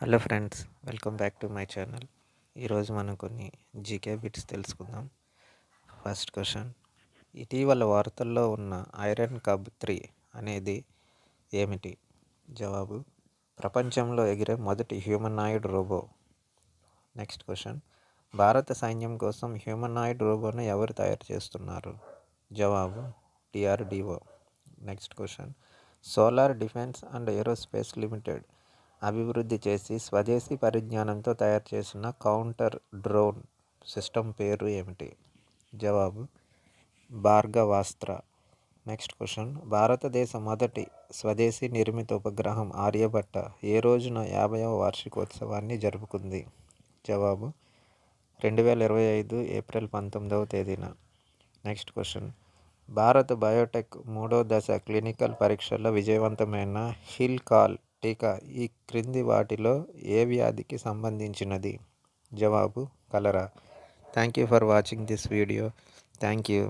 Hello friends, welcome back to my channel. ఈరోజు మనం కొన్ని జీకే బిట్స్ తెలుసుకుందాం. ఫస్ట్ క్వశ్చన్: ఇటీవల వార్తల్లో ఉన్న ఐరన్ కబ్ 3 అనేది ఏమిటి? జవాబు: ప్రపంచంలో ఎగిరే మొదటి హ్యూమనాయిడ్ రోబో. నెక్స్ట్ క్వశ్చన్: భారత సైన్యం కోసం హ్యూమనాయిడ్ రోబోను ఎవరు తయారు చేస్తున్నారు? జవాబు: DRDO. Next question: solar defence and aerospace limited అభివృద్ధి చేసి స్వదేశీ పరిజ్ఞానంతో తయారు చేసిన కౌంటర్ డ్రోన్ సిస్టమ్ పేరు ఏమిటి? జవాబు: భార్గవాస్త్ర. నెక్స్ట్ క్వశ్చన్: భారతదేశ మొదటి స్వదేశీ నిర్మిత ఉపగ్రహం ఆర్యభట్ట ఏ రోజున 50వ వార్షికోత్సవాన్ని జరుపుకుంది? జవాబు: 2025 ఏప్రిల్ 19వ తేదీన. నెక్స్ట్ క్వశ్చన్: భారత్ బయోటెక్ 3వ దశ క్లినికల్ పరీక్షల్లో విజయవంతమైన హిల్-కాల్ టీకా ఈ క్రింది వాటిలో ఏ వ్యాధికి సంబంధించినది? జవాబు: cholera. Thank you for watching this video. Thank you.